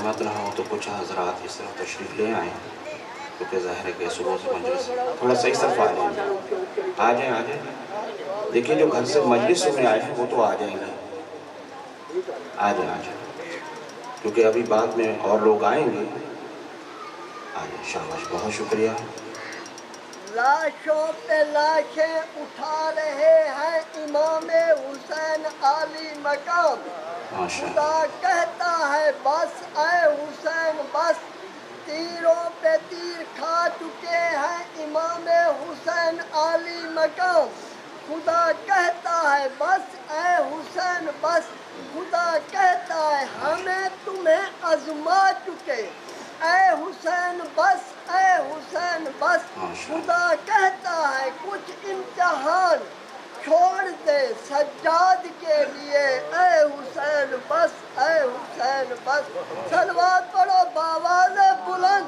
زحمت نہ ہو تو کچھ حضرات اس طرح تشریف لے آئیں، کیونکہ ظاہر ہے کہ صبح سے مجلس تھوڑا صحیح طرف آ جائیں، آ جائیں۔ دیکھیے جو گھر سے مجلس میں آئے ہیں وہ تو آ جائیں گے، آ جائیں، کیونکہ ابھی بعد میں اور لوگ آئیں گے۔ آ جائیں، شاباش، بہت شکریہ۔ لاشوں پہ لاشیں اٹھا رہے ہیں امام حسین عالی مقام، خدا کہتا ہے بس اے حسین بس، تیروں پہ تیر کھا چکے ہیں امام حسین عالی مقام، خدا کہتا ہے بس اے حسین بس، خدا کہتا ہے ہمیں تمہیں آزما چکے، اے حسین بس اے حسین بس، خدا کہتا ہے کچھ امتحان چھوڑ دے سجاد کے لیے، اے حسین بس اے حسین بس، صلوات پڑھو بآواز بلند۔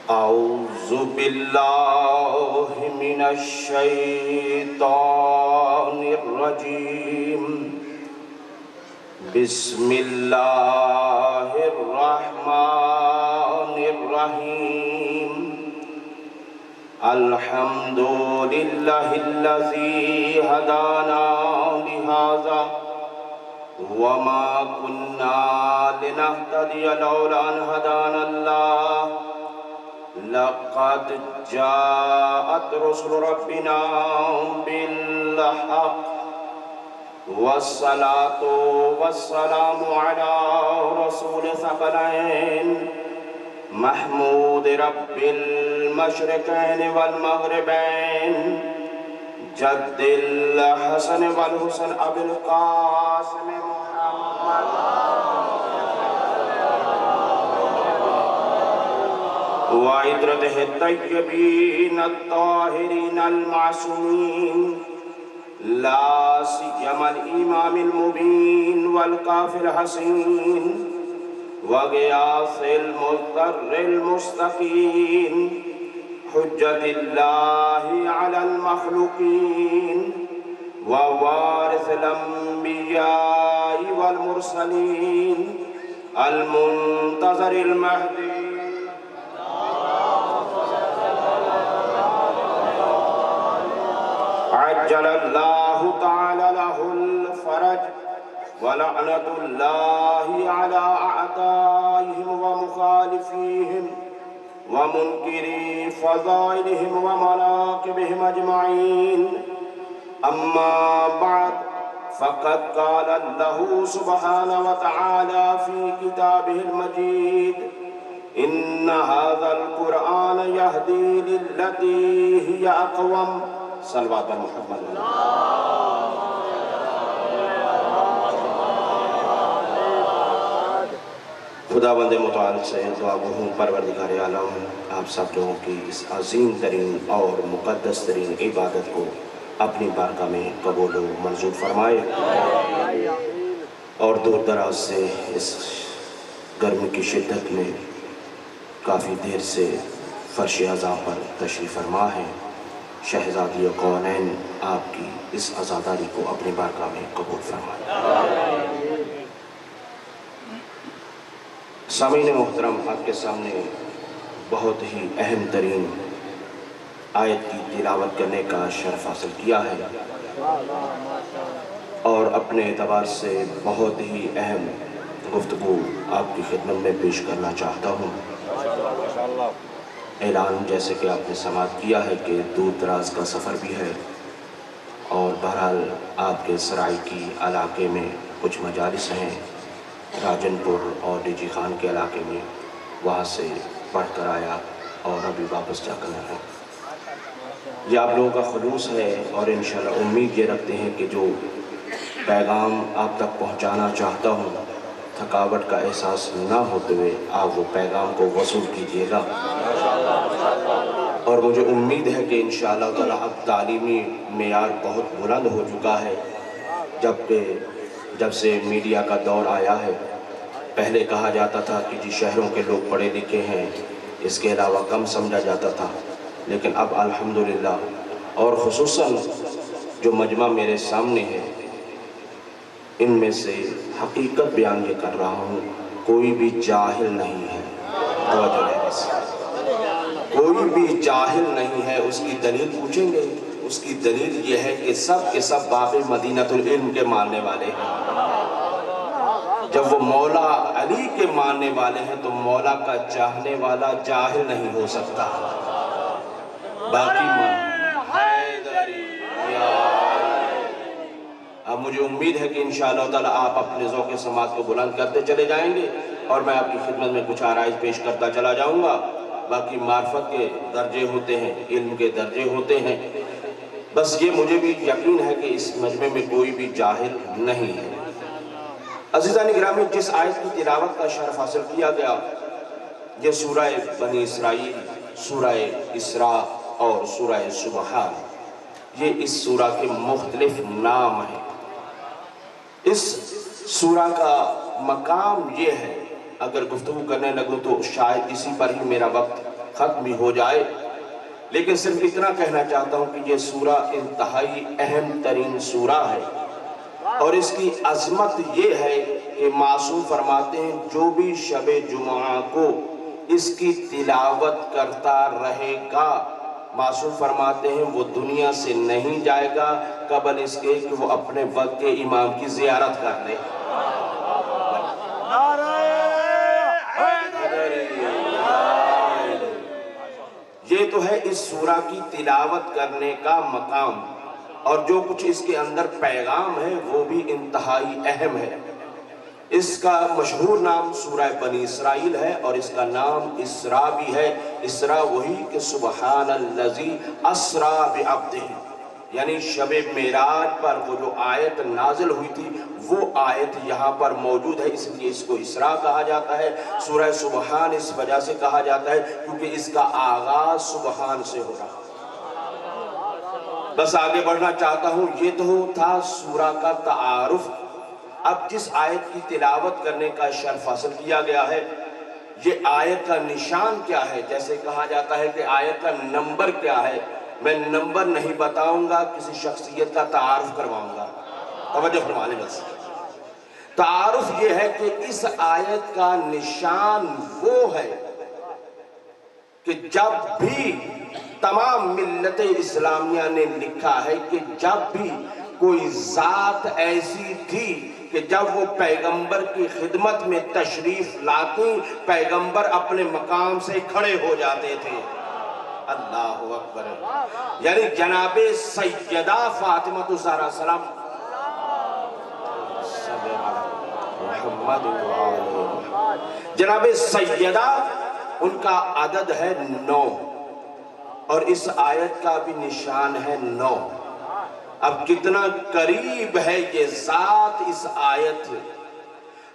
اعوذ باللہ من الشیطان الرجیم، بسم اللہ الرحمن الرحیم، الحمد للہ الذی ہدانا لہذا وما كنا لنهتدي لولا ان هدانا اللہ، لقد جاءت رسل ربنا بالحق، والصلاة والسلام على رسول ثقلين محمود رب المشرقين والمغربين، جد الحسن والحسن ابي القاسم محمد وعطرته الطيبين الطاهرين المعصومين، لا سيما الإمام المبين والكافي الحسين وغياث المضطر المستقيم، حجة الله على المخلوقين ووارث الأنبياء والمرسلين، المنتظر المهدي عجل الله تعالى له الفرج، ولعنة الله على أعدائهم ومخالفيهم ومنكري فضائلهم ومناقبهم أجمعين. أما بعد، فقد قال الله سبحانه وتعالى في كتابه المجيد: إن هذا القرآن يهدي للتي هي أقوم. صلوات محمد. خداوند متعال سے دعا گو ہوں پروردگار عالم آپ سب لوگوں کی اس عظیم ترین اور مقدس ترین عبادت کو اپنی بارگاہ میں قبول و منظور فرمائے، اور دور دراز سے اس گرمی کی شدت میں کافی دیر سے فرش عزا پر تشریف فرما ہے، شہزادی کونین آپ کی اس عزاداری کو اپنی بارگاہ میں قبول فرمائے۔ سامعین محترم، آپ کے سامنے بہت ہی اہم ترین آیت کی تلاوت کرنے کا شرف حاصل کیا ہے، اور اپنے اعتبار سے بہت ہی اہم گفتگو آپ کی خدمت میں پیش کرنا چاہتا ہوں۔ اعلان جیسے کہ آپ نے سماعت کیا ہے کہ دور دراز کا سفر بھی ہے، اور بہرحال آپ کے سرائیکی علاقے میں کچھ مجالس ہیں، راجن پور اور ڈی جی خان کے علاقے میں، وہاں سے پڑھ کر آیا اور ابھی واپس جا کر ہے۔ یہ آپ لوگوں کا خلوص ہے، اور انشاءاللہ امید یہ رکھتے ہیں کہ جو پیغام آپ تک پہنچانا چاہتا ہوں، تھکاوٹ کا احساس نہ ہوتے ہوئے آپ وہ پیغام کو وصول کیجیے گا، اور مجھے امید ہے کہ انشاءاللہ تعالیٰ اب تعلیمی معیار بہت بلند ہو چکا ہے، جب سے میڈیا کا دور آیا ہے۔ پہلے کہا جاتا تھا کہ جی شہروں کے لوگ پڑھے لکھے ہیں، اس کے علاوہ کم سمجھا جاتا تھا، لیکن اب الحمدللہ اور خصوصاً جو مجمع میرے سامنے ہے، ان میں سے حقیقت بیان یہ کر رہا ہوں، کوئی بھی جاہل نہیں ہے۔ توجہ ہے بس، کوئی بھی جاہل نہیں ہے۔ اس کی دلیل پوچھیں گے، اس کی دلیل یہ ہے کہ سب کے سب باب مدینۃ العلم کے ماننے والے ہیں۔ جب وہ مولا علی کے ماننے والے ہیں تو مولا کا چاہنے والا جاہل نہیں ہو سکتا۔ باقی اب مجھے امید ہے کہ انشاءاللہ تعالی آپ اپنے ذوق سماعت کو بلند کرتے چلے جائیں گے اور میں آپ کی خدمت میں کچھ آرائز پیش کرتا چلا جاؤں گا۔ باقی معرفت کے درجے ہوتے ہیں، علم کے درجے ہوتے ہیں، بس یہ مجھے بھی یقین ہے کہ اس مجمع میں کوئی بھی جاہل نہیں ہے۔ عزیزان گرامی، جس آیت کی تلاوت کا شرف حاصل کیا گیا، یہ سورہ بنی اسرائیل، سورہ اسراء اور سورہ سبحان، یہ اس سورہ کے مختلف نام ہیں۔ اس سورہ کا مقام یہ ہے، اگر گفتگو کرنے لگوں تو شاید اسی پر ہی میرا وقت ختم بھی ہو جائے، لیکن صرف اتنا کہنا چاہتا ہوں کہ یہ سورہ انتہائی اہم ترین سورہ ہے، اور اس کی عظمت یہ ہے کہ معصوم فرماتے ہیں جو بھی شب جمعہ کو اس کی تلاوت کرتا رہے گا، معصوم فرماتے ہیں وہ دنیا سے نہیں جائے گا قبل اس کے کہ وہ اپنے وقت کے امام کی زیارت کر لے۔ یہ تو ہے اس سورہ کی تلاوت کرنے کا مقام، اور جو کچھ اس کے اندر پیغام ہے وہ بھی انتہائی اہم ہے۔ اس کا مشہور نام سورہ بنی اسرائیل ہے، اور اس کا نام اسراء بھی ہے۔ اسراء وہی کہ سبحان الذی اسریٰ بعبدہ، یعنی شب معراج پر وہ جو آیت نازل ہوئی تھی وہ آیت یہاں پر موجود ہے، اس لیے اس کو اسراء کہا جاتا ہے۔ سورہ سبحان اس وجہ سے کہا جاتا ہے کیونکہ اس کا آغاز سبحان سے ہو رہا ہے۔ بس آگے بڑھنا چاہتا ہوں، یہ تو تھا سورہ کا تعارف۔ اب جس آیت کی تلاوت کرنے کا شرف حاصل کیا گیا ہے، یہ آیت کا نشان کیا ہے؟ جیسے کہا جاتا ہے کہ آیت کا نمبر کیا ہے، میں نمبر نہیں بتاؤں گا، کسی شخصیت کا تعارف کرواؤں گا۔ توجہ فرما لیں بس۔ تعارف یہ ہے کہ اس آیت کا نشان وہ ہے کہ جب بھی تمام ملت اسلامیہ نے لکھا ہے کہ جب بھی کوئی ذات ایسی تھی کہ جب وہ پیغمبر کی خدمت میں تشریف لاتی، پیغمبر اپنے مقام سے کھڑے ہو جاتے تھے۔ اللہ اکبر، یعنی جناب سیدہ فاطمہ الزہرا سلام جناب سیدہ، ان کا عدد ہے 9، اور اس آیت کا بھی نشان ہے 9۔ اب کتنا قریب ہے یہ ذات اس آیت۔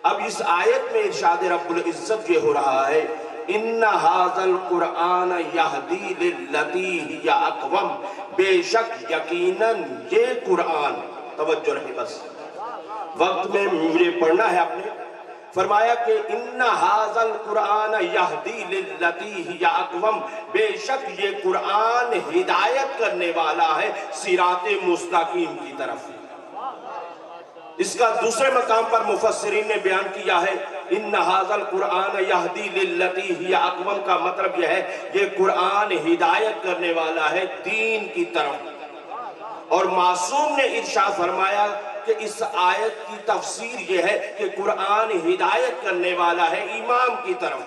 اب اس آیت میں ارشاد رب العزت یہ ہو رہا ہے، ان ھذا القرآن یہدی للتی ہی اقوم، بے شک یقیناً یہ قرآن، توجہ رہے بس، وقت میں مجھے پڑھنا ہے اپنے، فرمایا کہ ان ھذا القرآن یہدی للتی ہی اقوم، بے شک یہ قرآن ہدایت کرنے والا ہے صراط مستقیم کی طرف۔ اس کا دوسرے مقام پر مفسرین نے بیان کیا ہے، ان ھذا القرآن یہدی للتی ہی اقوم کا مطلب یہ ہے یہ قرآن ہدایت کرنے والا ہے دین کی طرف۔ اور معصوم نے ارشاد فرمایا کہ اس آیت کی تفسیر یہ ہے کہ قرآن ہدایت کرنے والا ہے ایمان کی طرف۔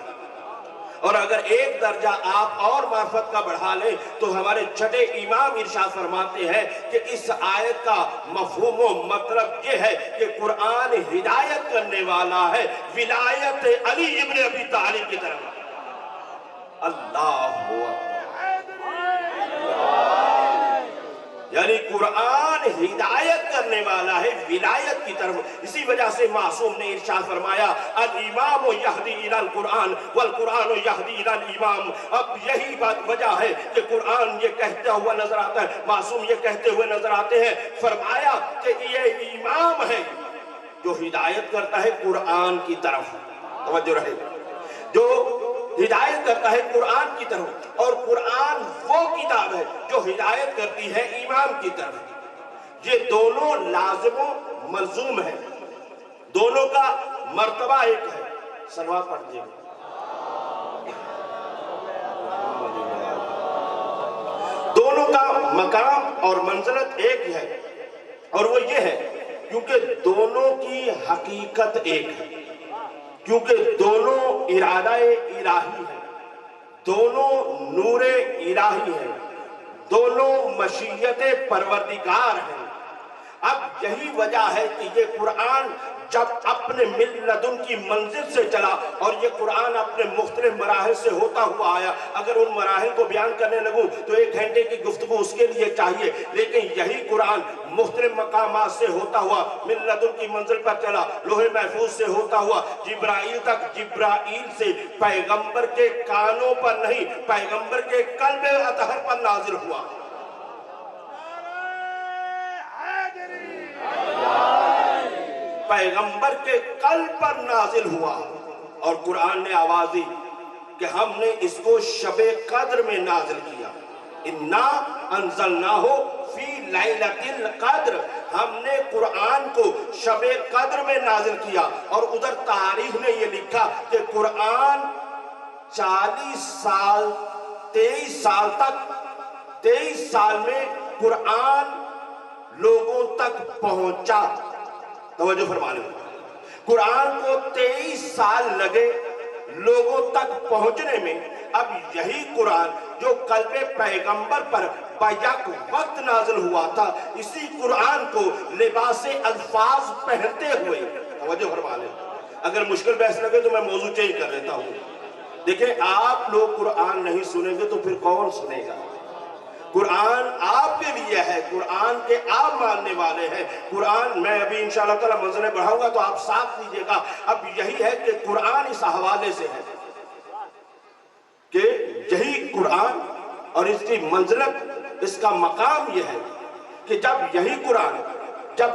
اور اگر ایک درجہ آپ اور معرفت کا بڑھا لیں تو ہمارے چھٹے امام ارشاد فرماتے ہیں کہ اس آیت کا مفہوم و مطلب یہ ہے کہ قرآن ہدایت کرنے والا ہے ولایت علی ابن ابی طالب کی طرف۔ اللہ اکبر، یعنی قرآن ہدایت کرنے والا ہے ولایت کی طرف۔ اسی وجہ سے معصوم نے ارشاد فرمایا الامام یہدی الی القرآن والقرآن یہدی الی الامام۔ اب یہی بات وجہ ہے کہ قرآن یہ کہتا ہوا نظر آتا ہے، معصوم یہ کہتے ہوئے نظر آتے ہیں، فرمایا کہ یہ امام ہے جو ہدایت کرتا ہے قرآن کی طرف۔ توجہ رہے، جو ہدایت کرتا ہے قرآن کی طرف، اور قرآن وہ کتاب ہے جو ہدایت کرتی ہے ایمان کی طرف۔ یہ دونوں لازم و ملزوم ہے، دونوں کا مرتبہ ایک ہے۔ صلوات پڑھ دیجیے۔ دونوں کا مقام اور منزلت ایک ہے، اور وہ یہ ہے کیونکہ دونوں کی حقیقت ایک ہے، کیونکہ دونوں ارادہ الہی ہے، دونوں نور الہی ہے، دونوں مشیت پروردگار ہیں۔ اب یہی وجہ ہے کہ یہ قرآن جب اپنے من لدن کی منزل سے چلا، اور یہ قرآن اپنے مختلف مراحل سے ہوتا ہوا آیا۔ اگر ان مراحل کو بیان کرنے لگوں تو 1 گھنٹے کی گفتگو اس کے لیے چاہیے، لیکن یہی قرآن مختلف مقامات سے ہوتا ہوا من لدن کی منزل پر چلا، لوح محفوظ سے ہوتا ہوا جبرائیل تک، جبرائیل سے پیغمبر کے کانوں پر نہیں، پیغمبر کے قلب اطہر پر نازل ہوا۔ پیغمبر کے قلب پر نازل ہوا، اور قرآن نے آواز دی کہ ہم نے اس کو شب قدر میں نازل کیا۔ اِنَّا أَنزَلْنَاهُ فِي لَيْلَةِ الْقَدْرِ، ہم نے قرآن کو شب قدر میں نازل کیا۔ اور ادھر تاریخ نے یہ لکھا کہ قرآن 40 سال 23 سال تک 23 سال میں قرآن لوگوں تک پہنچا۔ توجہ فرمانے، قرآن کو 23 سال لگے لوگوں تک پہنچنے میں۔ اب یہی قرآن جو قلب پیغمبر پر بیک وقت نازل ہوا تھا، اسی قرآن کو لباس الفاظ پہنتے ہوئے، توجہ فرمانے، اگر مشکل بحث لگے تو میں موضوع چینج کر لیتا ہوں۔ دیکھیں، آپ لوگ قرآن نہیں سنیں گے تو پھر کون سنے گا؟ قرآن آپ کے لیے ہے، قرآن کے آپ ماننے والے ہیں۔ قرآن میں ابھی انشاءاللہ تعالی منظریں بڑھاؤں گا تو آپ ساتھ لیجئے گا۔ اب یہی ہے کہ قرآن اس حوالے سے ہے کہ یہی قرآن اور اس کی منزلت، اس کا مقام یہ ہے کہ جب یہی قرآن جب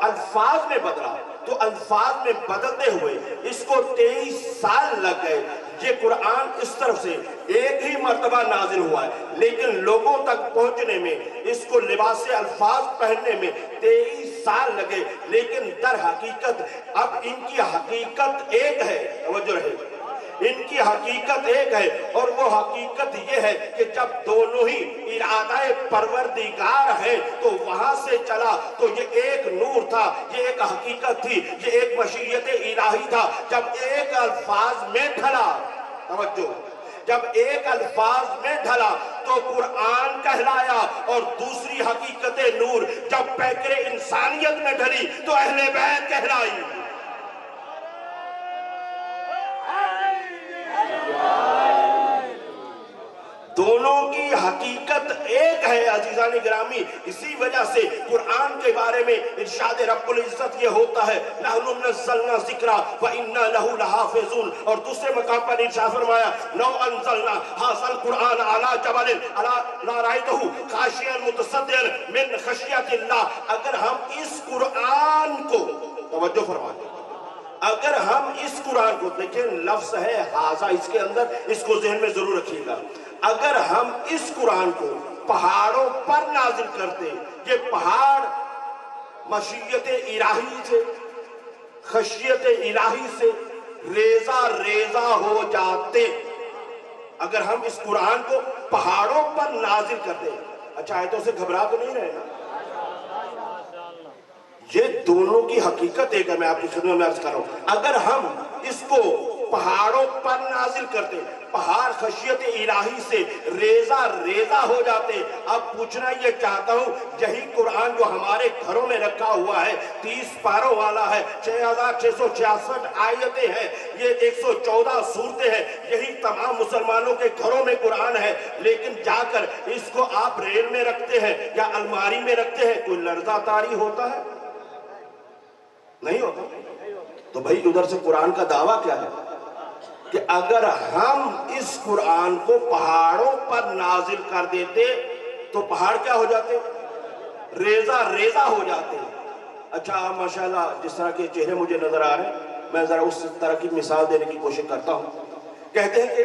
الفاظ میں بدلا تو الفاظ میں بدلتے ہوئے اس کو 23 سال لگ گئے۔ یہ قرآن اس طرف سے ایک ہی مرتبہ نازل ہوا ہے، لیکن لوگوں تک پہنچنے میں، اس کو لباس الفاظ پہننے میں 23 سال لگے۔ لیکن در حقیقت اب ان کی حقیقت ایک ہے، توجہ رہے، ان کی حقیقت ایک ہے، اور وہ حقیقت یہ ہے کہ جب دونوں ہی ارادہ پروردگار ہیں تو وہاں سے چلا تو یہ ایک نور تھا، یہ ایک حقیقت تھی، یہ ایک مشیت الہی تھا۔ جب ایک الفاظ میں ڈھلا، توجہ، جب ایک الفاظ میں ڈھلا تو قرآن کہلایا، اور دوسری حقیقت نور جب پیکر انسانیت میں ڈھلی تو اہل بیت کہلائی۔ دونوں کی حقیقت ایک ہے عزیزان گرامی۔ اسی وجہ سے قرآن کے بارے میں ارشاد رب العزت یہ ہوتا ہے، نحن نزلنا ذکر وإنا له لحافظون، اور دوسرے مقام پر ارشاد فرمایا، لو انزلنا هذا القرآن على جبل لرأيته خاشعا متصدعا من خشیت اللہ۔ اگر ہم اس قرآن کو، توجہ فرمائیں، اگر ہم اس قرآن کو، دیکھیں لفظ ہے ہاذا اس کے اندر، اس کو ذہن میں ضرور رکھیے گا، اگر ہم اس قرآن کو پہاڑوں پر نازل کرتے، یہ پہاڑ مشیت الہی سے، خشیت الہی سے ریزہ ریزہ ہو جاتے، اگر ہم اس قرآن کو پہاڑوں پر نازل کرتے۔ اچھا، آیتوں سے گھبرا تو نہیں رہے نا؟ یہ دونوں کی حقیقت ایک ہے، میں آپ کی خدمت میں عرض کر رہا ہوں۔ اگر ہم اس کو پہاڑوں پر نازل کرتے، پہاڑ خشیت الہی سے ریزہ ریزہ ہو جاتے۔ اب پوچھنا یہ چاہتا ہوں، یہی قرآن جو ہمارے گھروں میں رکھا ہوا ہے، 30 پاروں والا ہے، 6666 آیتیں ہیں، یہ 114 سورتیں ہیں، یہی تمام مسلمانوں کے گھروں میں قرآن ہے، لیکن جا کر اس کو آپ ریل میں رکھتے ہیں یا الماری میں رکھتے ہیں، کوئی لرزہ طاری ہوتا ہے؟ نہیں ہوتا۔ تو بھائی ادھر سے قرآن کا دعویٰ کیا ہے کہ اگر ہم اس قرآن کو پہاڑوں پر نازل کر دیتے تو پہاڑ کیا ہو جاتے؟ ریزہ ریزہ ہو جاتے۔ اچھا، ماشاءاللہ جس طرح کے چہرے مجھے نظر آ رہے ہیں، میں ذرا اس طرح کی مثال دینے کی کوشش کرتا ہوں۔ کہتے ہیں کہ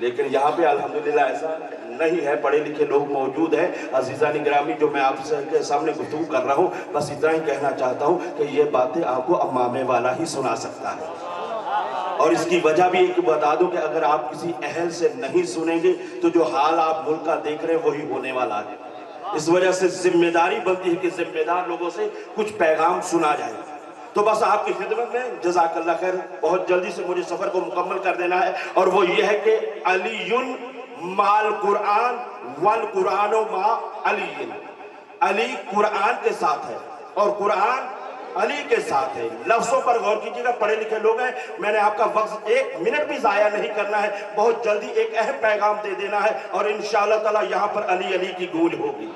لیکن یہاں پہ الحمدللہ ایسا نہیں ہے، پڑھے لکھے لوگ موجود ہیں۔ عزیزان گرامی، جو میں آپ کے سامنے گفتگو کر رہا ہوں، بس اتنا ہی کہنا چاہتا ہوں کہ یہ باتیں آپ کو امامے والا ہی سنا سکتا ہے، اور اس کی وجہ بھی ایک بتا دوں کہ اگر آپ کسی اہل سے نہیں سنیں گے تو جو حال آپ ملک کا دیکھ رہے ہیں وہی ہونے والا ہے۔ اس وجہ سے ذمہ داری بنتی ہے کہ ذمہ دار لوگوں سے کچھ پیغام سنا جائے۔ تو بس آپ کی خدمت میں جزاک اللہ خیر، بہت جلدی سے مجھے سفر کو مکمل کر دینا ہے، اور وہ یہ ہے کہ علی مال قرآن والقرآن مع علی، علی قرآن کے ساتھ ہے اور قرآن علی کے ساتھ ہے۔ لفظوں پر غور کیجیے گا، پڑھے لکھے لوگ ہیں، میں نے آپ کا وقت ایک منٹ بھی ضائع نہیں کرنا ہے، بہت جلدی ایک اہم پیغام دے دینا ہے، اور انشاءاللہ تعالی یہاں پر علی علی کی گونج ہوگی،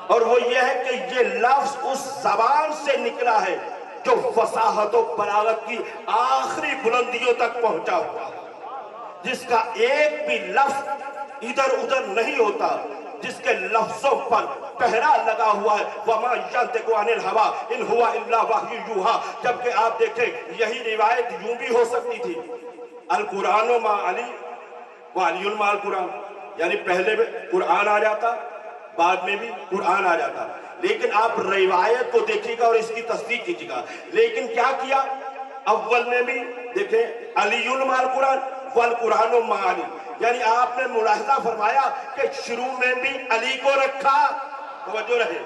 اور وہ یہ ہے کہ یہ لفظ اس زبان سے نکلا ہے جو فصاحت و بلاغت کی آخری بلندیوں تک پہنچا ہوا، جس کا ایک بھی لفظ ادھر ادھر نہیں ہوتا، جس کے لفظوں پر پہرا لگا ہوا ہے، وَمَا يَنْتِقُ عَنِ الْهَوَىٰ إِنْ هُوَ إِلَّا وَحْيٌ يُوحَىٰ۔ جبکہ آپ دیکھیں یہی روایت یوں بھی ہو سکتی تھی، القرآن مع علی وعلی مع القرآن، یعنی پہلے میں قرآن آ جاتا، بعد میں بھی قرآن آ جاتا، لیکن آپ روایت کو دیکھیے گا اور اس کی تصدیق کیجیے گا۔ لیکن کیا کیا؟ اول میں بھی دیکھیں علی مع القرآن والقرآن مع علی، یعنی آپ نے ملاحظہ فرمایا کہ شروع میں بھی علی کو رکھا، توجہ رہے،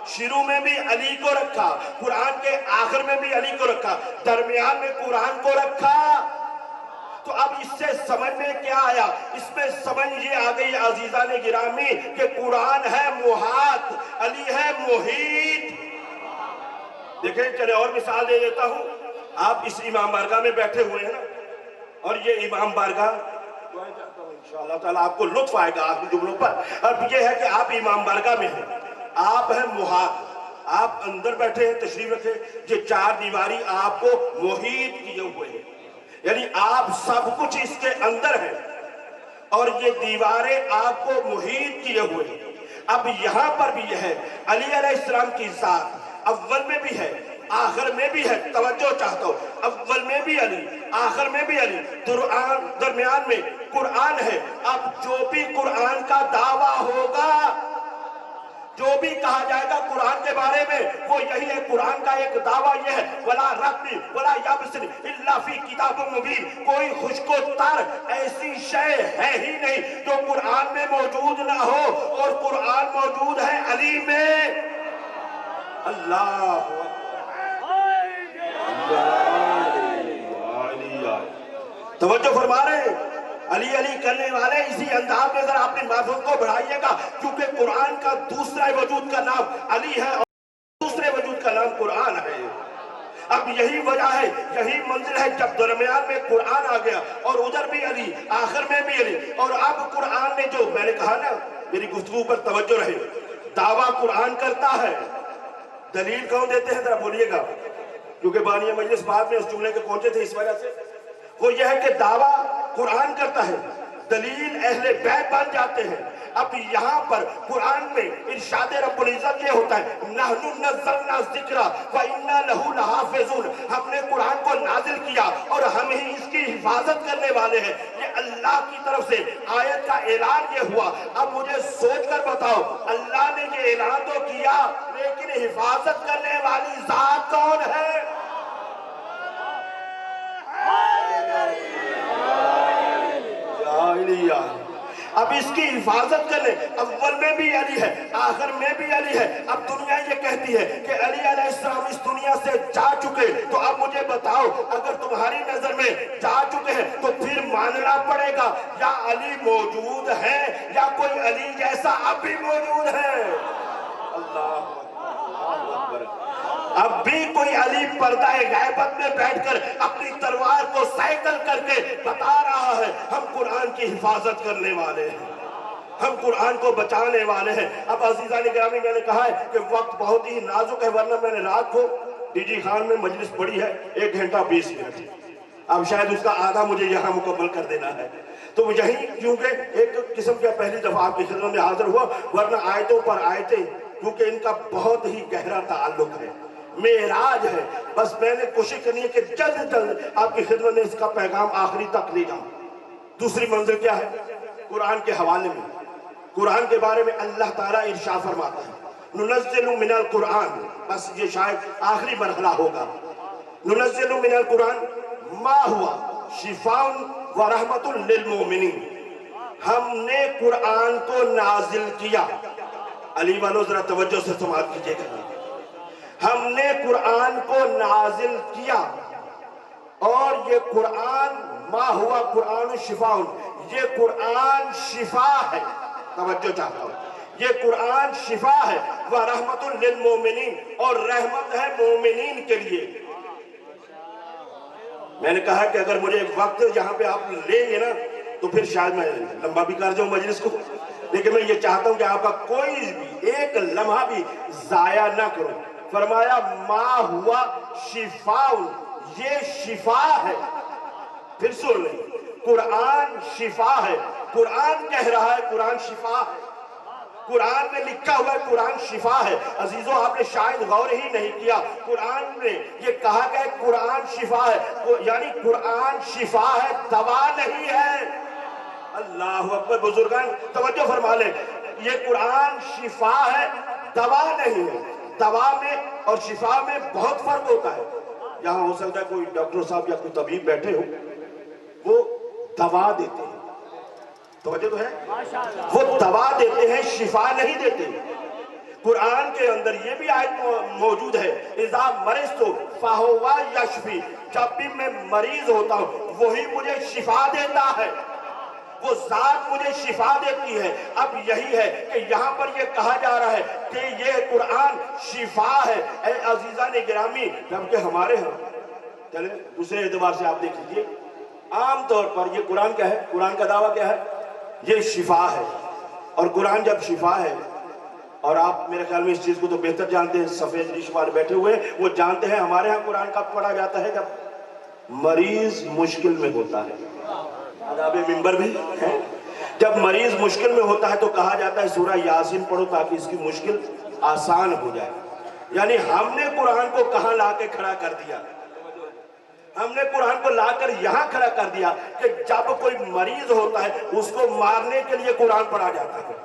شروع میں بھی علی کو رکھا، قرآن کے آخر میں بھی علی کو رکھا، درمیان میں قرآن کو رکھا۔ تو اب اس سے سمجھ میں کیا آیا؟ اس میں سمجھ یہ آ گئی عزیزان گرامی کہ قرآن ہے محاط، علی ہے محیط۔ دیکھیں چلے اور مثال دے دیتا ہوں، آپ اس امام بارگاہ میں بیٹھے ہوئے ہیں نا، اور یہ امام بارگاہ انشاءاللہ تعالیٰ آپ کو لطف آئے گا آپ کی جملوں پر، اب یہ ہے کہ آپ امام بارگاہ میں ہیں، آپ ہیں محاط، آپ اندر بیٹھے ہیں، تشریف رکھے، یہ چار دیواری آپ کو محیط کیے ہوئے ہیں، یعنی آپ سب کچھ اس کے اندر ہیں، اور یہ دیواریں آپ کو محیط کیے ہوئے ہیں۔ اب یہاں پر بھی یہ ہے، علی علیہ السلام کی ذات اول میں بھی ہے، آخر میں بھی ہے، توجہ چاہتا ہوں، اول میں بھی علی، آخر میں بھی علی، درمیان میں قرآن ہے۔ اب جو بھی قرآن کا دعویٰ ہوگا، جو بھی کہا جائے گا قرآن کے بارے میں، وہ یہی ہے، قرآن کا ایک دعویٰ یہ ہے، وَلَا رَقْبِ وَلَا يَبْسِنِ إِلَّا فِي كِتَابٌ مُبِينٍ، کوئی خشک و تر ایسی شے ہے ہی نہیں جو قرآن میں موجود نہ ہو، اور قرآن موجود ہے علی میں۔ اللہ توجہ فرما رہے ہیں، علی علی کرنے والے اسی انداز میں ذرا اپنی محفل کو بڑھائیے گا، کیونکہ قرآن کا دوسرے وجود کا نام علی ہے اور دوسرے وجود کا نام قرآن ہے۔ اب یہی وجہ ہے، یہی منزل ہے، جب درمیان میں قرآن آ گیا اور ادھر بھی علی، آخر میں بھی علی، اور اب قرآن نے جو میں نے کہا نا، میری گفتگو پر توجہ رہے، دعویٰ قرآن کرتا ہے، دلیل کون دیتے ہیں ذرا بولیے گا، کیونکہ بانی مجلس بعد میں اس جملے کے پہنچے تھے، اس وجہ سے وہ یہ ہے کہ دعویٰ قرآن کرتا ہے، دلیل اہل بیت بن جاتے ہیں۔ اب یہاں پر قرآن میں ارشاد رب العزت یہ ہوتا ہے، نَحْنُ نَزَّلْنَا الذِّكْرَ وَإِنَّا لَهُ لَحَافِظُونَ، ہم نے قرآن کو نازل کیا اور ہم ہی اس کی حفاظت کرنے والے ہیں۔ یہ اللہ کی طرف سے آیت کا اعلان یہ ہوا۔ اب مجھے سوچ کر بتاؤ، اللہ نے یہ اعلان تو کیا، لیکن حفاظت کرنے والی ذات کون ہے؟ اب اس کی حفاظت کرنے، اول میں بھی علی ہے، آخر میں بھی علی ہے۔ اب دنیا یہ کہتی ہے کہ علی علیہ السلام اس دنیا سے جا چکے، تو اب مجھے بتاؤ، اگر تمہاری نظر میں جا چکے ہیں تو پھر ماننا پڑے گا یا علی موجود ہے یا کوئی علی جیسا اب بھی موجود ہے۔ اللہ اکبر، اب بھی کوئی علی پردہ غیبت میں بیٹھ کر اپنی تلوار کو سائیکل کر کے بتا رہا ہے، ہم قرآن کی حفاظت کرنے والے ہیں، ہم قرآن کو بچانے والے ہیں۔ اب عزیزان گرامی، میں نے کہا ہے کہ وقت بہت ہی نازک ہے، ورنہ میں نے رات کو ڈی جی خان میں مجلس پڑھی ہے 1 گھنٹہ 20 منٹ، اب شاید اس کا آدھا مجھے یہاں مکمل کر دینا ہے، تو یہی کیونکہ ایک قسم کا پہلی دفعہ آپ کی خدمت میں حاضر ہوا، ورنہ آیتوں پر آیتیں، کیونکہ ان کا بہت ہی گہرا تعلق ہے، معراج ہے، بس میں نے کوشش کرنی ہے کہ جلد جلد آپ کی خدمت میں اس کا پیغام آخری تک لے جاؤں۔ دوسری منزل کیا ہے؟ قرآن کے حوالے میں قرآن کے بارے میں اللہ تعالیٰ ارشاد فرماتا ہے ننزل من القرآن، بس یہ شاید آخری مرحلہ ہوگا، ننزل من القرآن ما ہوا شفاء و رحمت للمؤمنین، ہم نے قرآن کو نازل کیا، علی والو ذرا توجہ سے سماعت کیجئے گا، ہم نے قرآن کو نازل کیا اور یہ قرآن ما ہوا قرآن شفاء، یہ قرآن شفا ہے، توجہ چاہتا ہوں، یہ قرآن شفا ہے وَرَحْمَةٌ لِّلْمُؤْمِنِينَ، اور رحمت ہے مومنین کے لیے۔ میں نے کہا کہ اگر مجھے ایک وقت یہاں پہ آپ لیں گے نا تو پھر شاید میں لمبا بھی کر جاؤں مجلس کو، لیکن میں یہ چاہتا ہوں کہ آپ کا کوئی بھی ایک لمحہ بھی ضائع نہ کرو۔ فرمایا ما ہوا شفاء، یہ شفا ہے، پھر سن لیں، قرآن شفا ہے، قرآن کہہ رہا ہے قرآن شفا ہے، قرآن میں لکھا ہوا ہے قرآن شفا ہے۔ عزیزو آپ نے شاید غور ہی نہیں کیا، قرآن میں یہ کہا گیا قرآن شفا ہے، یعنی قرآن شفا ہے، دوا نہیں ہے۔ اللہ اکبر، بزرگان توجہ فرما لیں، یہ قرآن شفا ہے، دوا نہیں ہے۔ دوا میں اور شفا میں بہت فرق ہوتا ہے۔ یہاں ہو سکتا ہے کوئی ڈاکٹر صاحب یا کوئی طبیب بیٹھے ہو، وہ دوا دیتے ہیں، توجہ تو ہے، وہ دوا دیتے ہیں، شفا نہیں دیتے۔ قرآن کے اندر یہ بھی آیت موجود ہے اذا مرضت فہو یشفی، جب بھی میں مریض ہوتا ہوں وہی مجھے شفا دیتا ہے، وہ ذات مجھے شفا دیتی ہے۔ اب یہی ہے کہ یہاں پر یہ کہا جا رہا ہے کہ یہ قرآن شفا ہے۔ اے عزیزان گرامی، جبکہ ہمارے ہاں چلے دوسرے اعتبار سے آپ دیکھ لیجئے، عام طور پر یہ قرآن کیا ہے؟ قرآن کا دعویٰ کیا ہے؟ یہ شفا ہے، اور قرآن جب شفا ہے، اور آپ میرے خیال میں اس چیز کو تو بہتر جانتے ہیں، سفید ریش والے بیٹھے ہوئے وہ جانتے ہیں ہمارے ہاں قرآن کب پڑھا جاتا ہے؟ جب مریض مشکل میں ہوتا ہے، آداب منبر بھی ہے، جب مریض مشکل میں ہوتا ہے تو کہا جاتا ہے سورہ یاسین پڑھو تاکہ اس کی مشکل آسان ہو جائے۔ یعنی ہم نے قرآن کو کہاں لا کے کھڑا کر دیا؟ ہم نے قرآن کو لا کر یہاں کھڑا کر دیا کہ جب کوئی مریض ہوتا ہے اس کو مارنے کے لیے قرآن پڑھا جاتا ہے،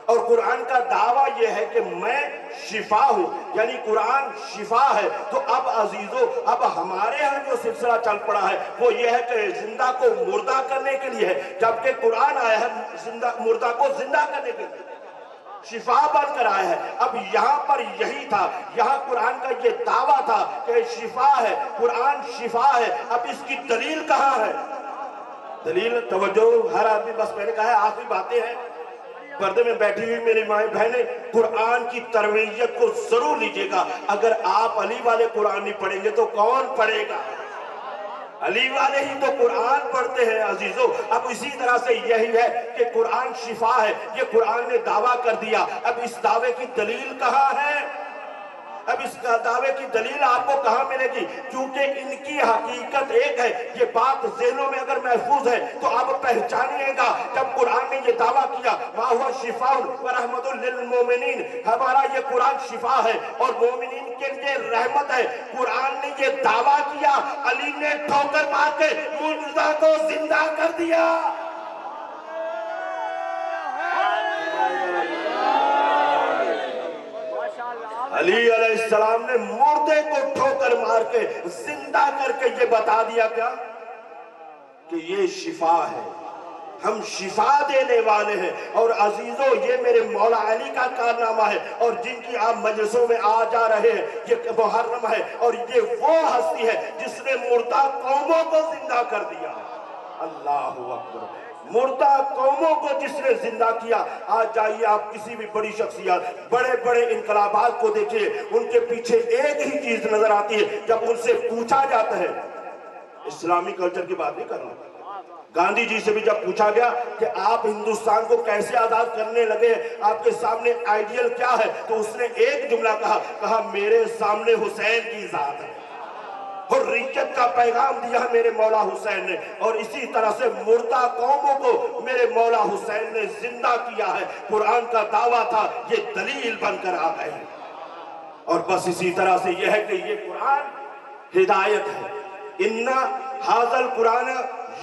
اور قرآن کا دعویٰ یہ ہے کہ میں شفا ہوں، یعنی قرآن شفا ہے۔ تو اب عزیزو، اب ہمارے ہاں جو سلسلہ چل پڑا ہے وہ یہ ہے کہ زندہ کو مردہ کرنے کے لیے ہے، جبکہ قرآن آیا ہے مردہ کو زندہ کرنے کے لیے، شفا بن کر آیا ہے۔ اب یہاں پر یہی تھا، یہاں قرآن کا یہ دعویٰ تھا کہ شفا ہے، قرآن شفا ہے۔ اب اس کی دلیل کہاں ہے؟ دلیل توجہ، ہر آدمی، بس میں نے کہا ہے آخری باتیں ہیں، پردے میں بیٹھی ہوئی میری مائیں بہنیں، قرآن کی ترویت کو ضرور لیجئے گا۔ اگر آپ علی والے قرآن نہیں پڑھیں گے تو کون پڑھے گا؟ علی والے ہی تو قرآن پڑھتے ہیں عزیزو۔ اب اسی طرح سے یہی ہے کہ قرآن شفا ہے، یہ قرآن نے دعویٰ کر دیا۔ اب اس دعوے کی دلیل کہاں ہے؟ اب اس دعوے کی دلیل آپ کو کہاں ملے گی؟ کیونکہ ان کی حقیقت ایک ہے، یہ بات ذہنوں میں اگر محفوظ ہے تو آپ پہچانیے گا۔ جب قرآن نے یہ دعویٰ کیا ما ہوا شفاء ورحمت للمؤمنین، ہمارا یہ قرآن شفا ہے اور مومنین کے لیے رحمت ہے، قرآن نے یہ دعویٰ کیا، علی نے ٹھوکر مار کے مردہ کو زندہ کر دیا۔ علی علیہ السلام نے مردے کو ٹھوکر مار کے زندہ کر کے یہ بتا دیا کیا کہ یہ شفا ہے، ہم شفا دینے والے ہیں۔ اور عزیزو، یہ میرے مولا علی کا کارنامہ ہے، اور جن کی آپ مجلسوں میں آ جا رہے ہیں یہ محرم ہے، اور یہ وہ ہستی ہے جس نے مردہ قوموں کو زندہ کر دیا۔ اللہ اکبر، مردہ قوموں کو جس نے زندہ کیا۔ آج جائیے آپ کسی بھی بڑی شخصیات، بڑے بڑے انقلابات کو دیکھیے، ان کے پیچھے ایک ہی چیز نظر آتی ہے، جب ان سے پوچھا جاتا ہے، اسلامی کلچر کی بات نہیں کر رہا، گاندھی جی سے بھی جب پوچھا گیا کہ آپ ہندوستان کو کیسے آزاد کرنے لگے، آپ کے سامنے آئیڈیل کیا ہے، تو اس نے ایک جملہ کہا میرے سامنے حسین کی ذات ہے، حریت کا پیغام دیا میرے مولا حسین نے، اور اسی طرح سے مردہ قوموں کو میرے مولا حسین نے زندہ کیا ہے۔ قرآن کا دعویٰ تھا، یہ دلیل بن کر آ گئے، اور بس اسی طرح سے یہ ہے کہ یہ قرآن ہدایت ہے۔ اِنَّ هَذَا الْقُرْآنَ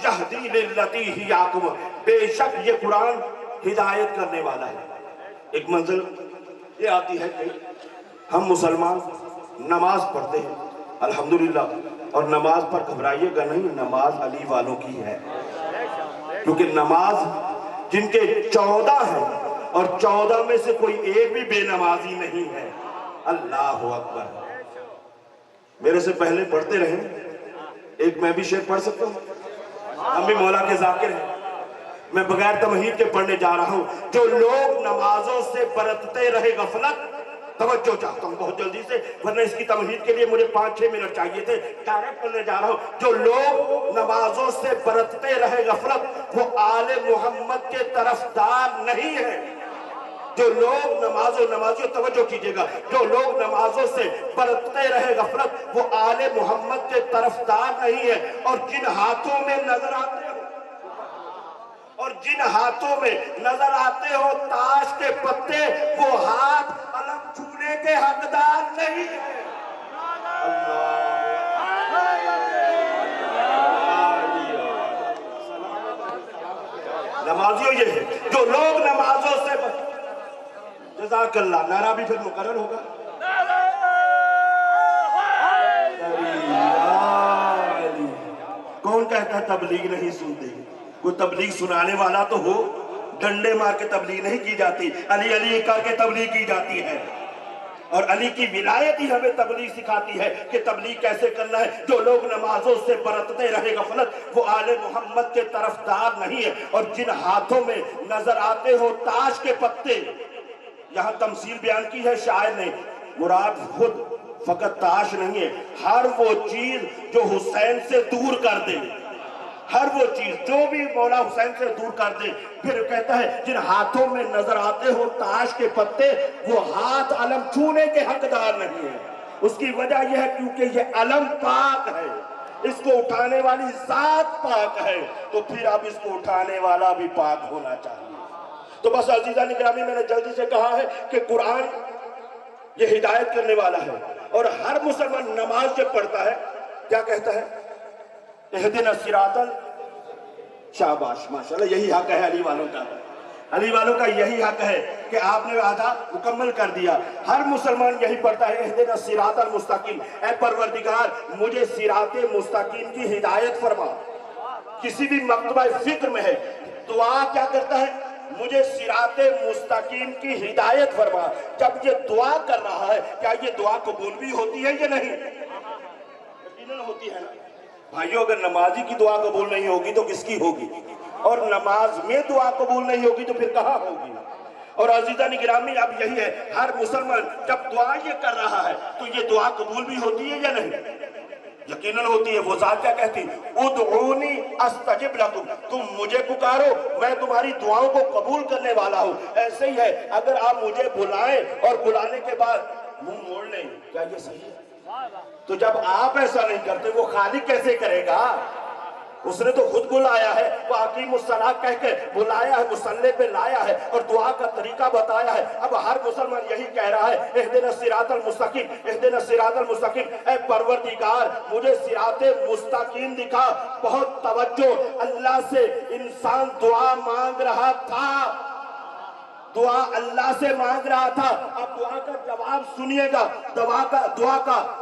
یہدی للتی ہی اقوم، بے شک یہ قرآن ہدایت کرنے والا ہے۔ ایک منزل یہ آتی ہے کہ ہم مسلمان نماز پڑھتے ہیں الحمدللہ، اور نماز پر گھبرائیے گا نہیں، نماز علی والوں کی ہے، کیونکہ نماز جن کے 14 ہیں اور 14 میں سے کوئی ایک بھی بے نمازی نہیں ہے۔ اللہ اکبر۔ میرے سے پہلے پڑھتے رہے، ایک میں بھی شعر پڑھ سکتا ہوں، ہم بھی مولا کے ذاکر ہیں۔ میں بغیر تمہید کے پڑھنے جا رہا ہوں۔ جو لوگ نمازوں سے برتتے رہے غفلت، توجہ چاہتا ہوں بہت جلدی سے، ورنہ اس کی تمہید کے لیے مجھے 5-6 منٹ چاہیے تھے، ڈائریکٹ پڑھنے جا رہا ہوں۔ جو لوگ نمازوں سے برتتے رہے غفلت، وہ آل محمد کے طرفدار نہیں ہیں۔ جو لوگ نمازیوں توجہ کیجئے گا، جو لوگ نمازوں سے برتتے رہے غفلت، وہ آل محمد کے طرفدار نہیں ہیں۔ اور جن ہاتھوں میں نظر آتے ہو تاش کے پتے، وہ ہاتھ علم چھونے کے حقدار نہیں ہیں۔ نمازیوں یہ ہے جو لوگ نمازوں سے جزاک اللہ، نعرہ بھی پھر مقرر ہوگا۔ کون کہتا ہے تبلیغ نہیں سنتے؟ کوئی تبلیغ سنانے والا تو ہو۔ ڈنڈے مار کے تبلیغ نہیں کی جاتی، علی علی کر کے تبلیغ کی جاتی ہے، اور علی کی ولایت ہی ہمیں تبلیغ سکھاتی ہے کہ تبلیغ کیسے کرنا ہے۔ جو لوگ نمازوں سے برتتے رہے غفلت، وہ آل محمد کے طرفدار نہیں ہے۔ اور جن ہاتھوں میں نظر آتے ہو تاش کے پتے، یہاں تمثیل بیان کی ہے شاعر نے، مراد خود فقط تاش نہیں ہے، ہر وہ چیز جو حسین سے دور کر دے، ہر وہ چیز جو بھی مولا حسین سے دور کر دے۔ پھر کہتا ہے جن ہاتھوں میں نظر آتے ہو تاش کے پتے، وہ ہاتھ علم چھونے کے حقدار نہیں ہے۔ اس کی وجہ یہ ہے کیونکہ یہ علم پاک ہے، اس کو اٹھانے والی ذات پاک ہے، تو پھر اب اس کو اٹھانے والا بھی پاک ہونا چاہیے۔ تو بس عزیزان گرامی، میں نے جلدی سے کہا ہے کہ قرآن یہ ہدایت کرنے والا ہے، اور ہر مسلمان نماز جب پڑھتا ہے کیا کہتا ہے؟ اہدنا الصراط شاباش، ماشاءاللہ، یہی حق ہے علی والوں کا، علی والوں کا یہی حق ہے کہ آپ نے آدھا مکمل کر دیا۔ ہر مسلمان یہی پڑھتا ہے، اہدنا الصراط المستقیم، اے پروردگار مجھے صراط مستقیم کی ہدایت فرما۔ کسی بھی مکتبہ فکر میں ہے، دعا کیا کرتا ہے؟ مجھے صراط مستقیم کی ہدایت فرما۔ جب یہ دعا کر رہا ہے، کیا یہ دعا قبول بھی ہوتی ہے یا نہیں؟ یقیناً ہوتی ہے نا بھائیو۔ اگر نمازی کی دعا قبول نہیں ہوگی تو کس کی ہوگی؟ اور نماز میں دعا قبول نہیں ہوگی تو پھر کہاں ہوگی؟ اور عزیزان گرامی، اب یہی ہے، ہر مسلمان جب دعا یہ کر رہا ہے تو یہ دعا قبول بھی ہوتی ہے یا نہیں؟ یقیناً ہوتی ہے۔ وہ ذات کیا کہتی؟ ادعونی استجب لکم، تم مجھے پکارو میں تمہاری دعاؤں کو قبول کرنے والا ہوں۔ ایسے ہی ہے، اگر آپ مجھے بلائیں اور بلانے کے بعد منہ موڑ لیں، کیا یہ صحیح ہے؟ تو جب آپ ایسا نہیں کرتے، وہ خالق کیسے کرے گا؟ اس نے تو خود بلایا ہے، وہ اقیم الصلاۃ کہہ کے بلایا ہے، مصلی پہ لایا ہے اور دعا کا طریقہ بتایا ہے۔ اب ہر مسلمان یہی کہہ رہا ہے، اہدنا الصراط المستقیم، اہدنا الصراط المستقیم، اے پروردگار مجھے صراط مستقیم دکھا۔ بہت توجہ، اللہ سے انسان دعا مانگ رہا تھا، دعا اللہ سے مانگ رہا تھا۔ اب دعا کا جواب سنیے گا، دعا کا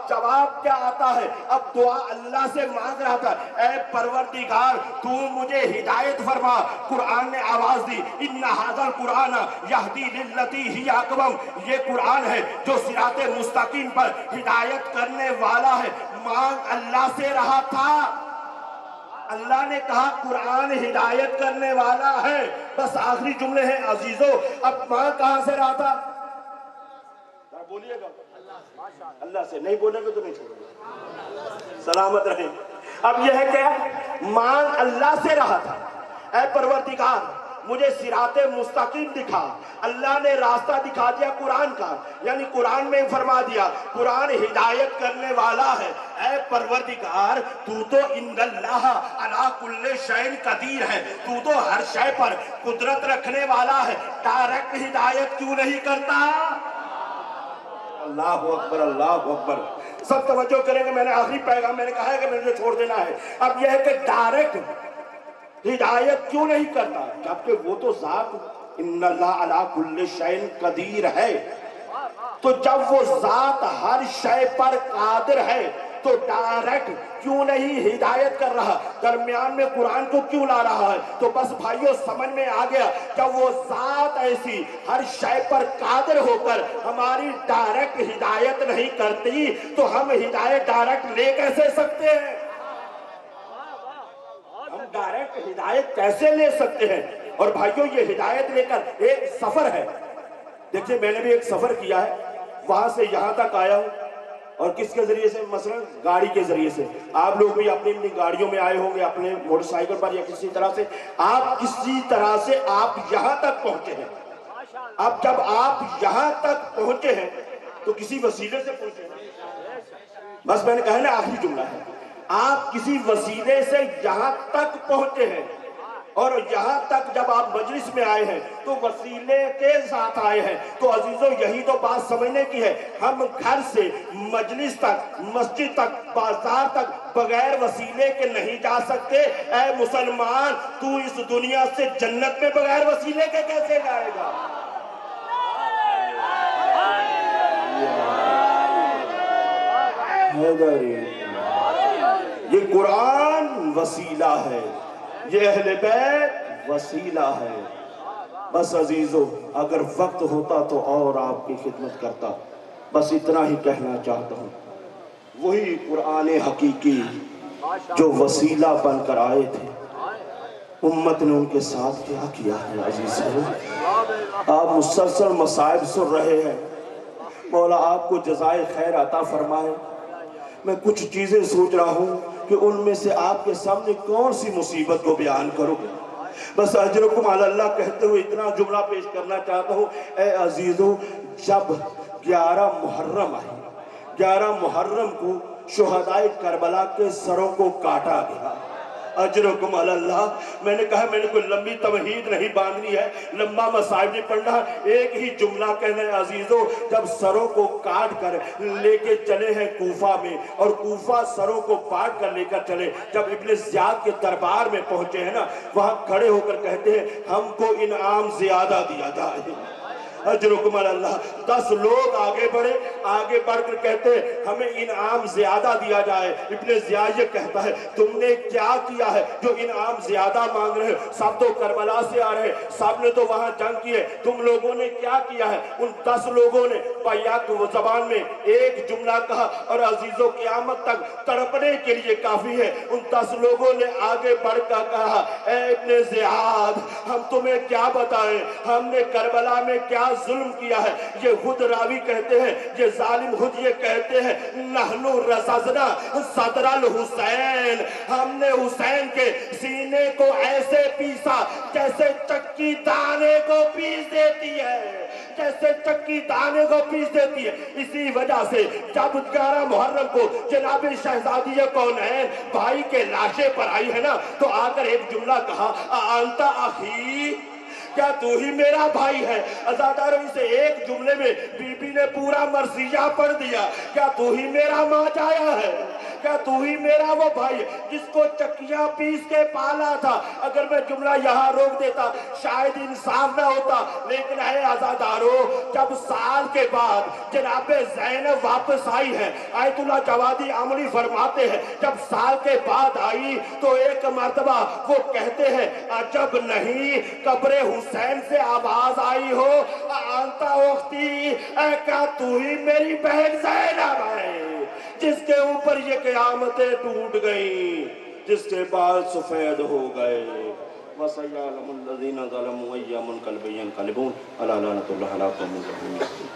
جواب کیا آتا ہے؟ اب دعا اللہ سے مانگ رہا تھا، اے پروردگار تو مجھے ہدایت فرما۔ قرآن نے آواز دی، ان ھذا القرآن یہدی للتی ہی اقوم، یہ قرآن ہے جو صراط مستقیم پر ہدایت کرنے والا ہے۔ مانگ اللہ سے رہا تھا، اللہ نے کہا قرآن ہدایت کرنے والا ہے۔ بس آخری جملے ہیں عزیزو، اب مانگ کہاں سے رہا تھا؟ بولیے گا اللہ سے، نہیں بولیں گے تو نہیں چھوڑیں گے، سلامت رہیں۔ اب یہ ہے کہ مانگ اللہ سے رہا تھا، اے پروردگار مجھے صراط مستقیم دکھا۔ اللہ نے راستہ دکھا دیا قرآن کا، یعنی قرآن میں فرما دیا قرآن ہدایت کرنے والا ہے۔ اے پروردگار تو ان اللہ علی کل شیء قدیر ہے، تو ہر شے پر قدرت رکھنے والا ہے، ڈائریکٹ ہدایت کیوں نہیں کرتا؟ اللہ اکبر، اللہ اکبر۔ سب توجہ کریں گے، میں نے آخری پیغام میں نے کہا ہے کہ مجھے چھوڑ دینا ہے۔ اب یہ ہے کہ ڈائریکٹ ہدایت کیوں نہیں کرتا؟ جبکہ وہ تو ذات ان اللہ علی کل شیء قدیر ہے. تو جب وہ ذات ہر شے پر قادر ہے تو ڈائریکٹ کیوں نہیں ہدایت کر رہا؟ درمیان میں قرآن کو کیوں لا رہا ہے؟ تو بس بھائیوں سمجھ میں آ گیا، جب وہ ذات ایسی ہر شے پر قادر ہو کر ہماری ڈائریکٹ ہدایت نہیں کرتی تو ہم ہدایت ڈائریکٹ لے کیسے سکتے ہیں؟ ہم ڈائریکٹ ہدایت کیسے لے سکتے ہیں؟ اور بھائیوں یہ ہدایت لے کر ایک سفر ہے. دیکھیں میں نے بھی ایک سفر کیا ہے، وہاں سے یہاں تک آیا ہوں، اور کس کے ذریعے سے؟ مثلا گاڑی کے ذریعے سے. آپ لوگ بھی اپنی اپنی گاڑیوں میں آئے ہوں گے، اپنے موٹر سائیکل پر یا کسی طرح سے. آپ کسی طرح سے آپ یہاں تک پہنچے ہیں. اب جب آپ یہاں تک پہنچے ہیں تو کسی وسیلے سے پہنچے ہیں. بس میں نے کہا نا آخری جملہ ہے، آپ کسی وسیلے سے یہاں تک پہنچے ہیں، اور یہاں تک جب آپ مجلس میں آئے ہیں تو وسیلے کے ساتھ آئے ہیں. تو عزیزو یہی تو بات سمجھنے کی ہے. ہم گھر سے مجلس تک، مسجد تک، بازار تک بغیر وسیلے کے نہیں جا سکتے. اے مسلمان تو اس دنیا سے جنت میں بغیر وسیلے کے کیسے جائے گا؟ یہ قرآن وسیلہ ہے، یہ اہل بیت وسیلہ ہے. بس عزیزو اگر وقت ہوتا تو اور آپ کی خدمت کرتا. بس اتنا ہی کہنا چاہتا ہوں، وہی قرآن حقیقی جو وسیلہ بن کر آئے تھے، امت نے ان کے ساتھ کیا کیا ہے؟ عزیزو آپ مسلسل مصائب سن رہے ہیں، مولا آپ کو جزائے خیر عطا فرمائے. میں کچھ چیزیں سوچ رہا ہوں کہ ان میں سے آپ کے سامنے کون سی مصیبت کو بیان کروں. بس اجرکم علی اللہ کہتے ہوئے اتنا جملہ پیش کرنا چاہتا ہوں. اے عزیزو جب 11 محرم آئی، 11 محرم کو شہدائے کربلا کے سروں کو کاٹا گیا. اجرکم علی اللہ. میں نے کہا میں نے کوئی لمبی تمہید نہیں باندھنی ہے، لمبا مصائب نہیں پڑھنا، ایک ہی جملہ کہنا ہے. عزیزو جب سروں کو کاٹ کر لے کے چلے ہیں کوفہ میں، اور کوفہ سروں کو کاٹ کر لے کر چلے، جب ابن زیاد کے دربار میں پہنچے ہیں نا، وہاں کھڑے ہو کر کہتے ہیں ہم کو انعام زیادہ دیا جائے. اجرکم علی اللہ. 10 لوگ آگے بڑھے، آگے بڑھ کر کہتے ہیں ہمیں انعام زیادہ دیا جائے. ابن زیاد یہ کہتا ہے تم نے کیا کیا ہے جو انعام زیادہ مانگ رہے ہو؟ سب تو کربلا سے آ رہے، سب نے تو وہاں جنگ کیے، تم لوگوں نے کیا کیا ہے؟ ان 10 لوگوں نے بیات زبان میں ایک جملہ کہا، اور عزیزو قیامت تک تڑپنے کے لیے کافی ہے. ان 10 لوگوں نے آگے بڑھ کر کہا اے ابن زیاد ہم تمہیں کیا بتائیں، ہم نے کربلا میں کیا ظلم کیا ہے. یہ خود راوی کہتے ہیں، یہ ظالم خود یہ کہتے ہیں نحنو رززنا صدر الحسین، ہم نے حسین کے سینے کو ایسے پیسا جیسے چکی دانے کو پیس دیتی ہے، جیسے چکی دانے کو پیس دیتی ہے. اسی وجہ سے جب 11 محرم کو جناب شہزادی کونین بھائی کے لاشے پر آئی ہے نا، تو آ کر ایک جملہ کہا انت اخی، کیا تو ہی میرا بھائی ہے؟ عزاداروں سے ایک جملے میں بی بی نے پورا مرثیہ پڑھ دیا. کیا تو ہی میرا ماں جایا ہے؟ کیا تو ہی میرا وہ بھائی ہے جس کو چکیاں پیس کے پالا تھا؟ اگر میں جملہ یہاں روک دیتا شاید انصاف نہ ہوتا، لیکن ہے عزاداروں جب سال کے بعد جناب زینب واپس آئی ہے، آیت اللہ جوادی عمری فرماتے ہیں جب سال کے بعد آئی تو ایک مرتبہ وہ کہتے ہیں عجب نہیں قبر حسین سے آواز آئی ہو انت اختی، کیا تو ہی میری بہن زینب ہے جس کے اوپر یہ قیامتیں ٹوٹ گئیں، جس کے بال سفید ہو گئے. وَسَيَعْلَمُ الَّذِينَ ظَلَمُوا أَيَّ مُنْقَلَبٍ يَنْقَلِبُونَ أَلَا لَعْنَةُ اللَّهِ عَلَىٰ قَوْمٍ كَافِرِينَ.